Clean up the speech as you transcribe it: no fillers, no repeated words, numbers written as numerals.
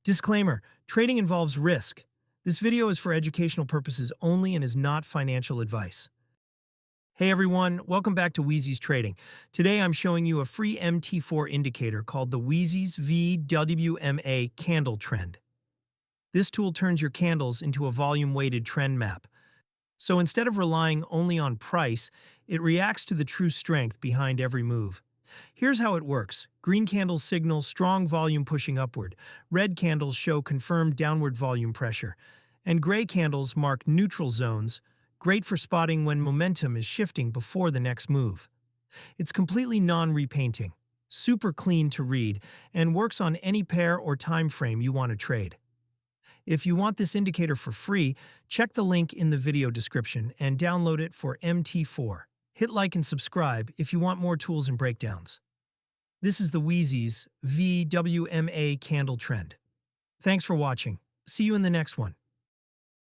Disclaimer: trading involves risk. This video is for educational purposes only and is not financial advice. Hey everyone, welcome back to Wiezys Trading. Today I'm showing you a free MT4 indicator called the Wiezys VWMA Candle Trend. This tool turns your candles into a volume-weighted trend map. So instead of relying only on price, it reacts to the true strength behind every move. Here's how it works. Green candles signal strong volume pushing upward, red candles show confirmed downward volume pressure, and gray candles mark neutral zones, great for spotting when momentum is shifting before the next move. It's completely non-repainting, super clean to read, and works on any pair or time frame you want to trade. If you want this indicator for free, check the link in the video description and download it for MT4. Hit like and subscribe if you want more tools and breakdowns. This is the Wiezys VWMA Candle Trend. Thanks for watching. See you in the next one.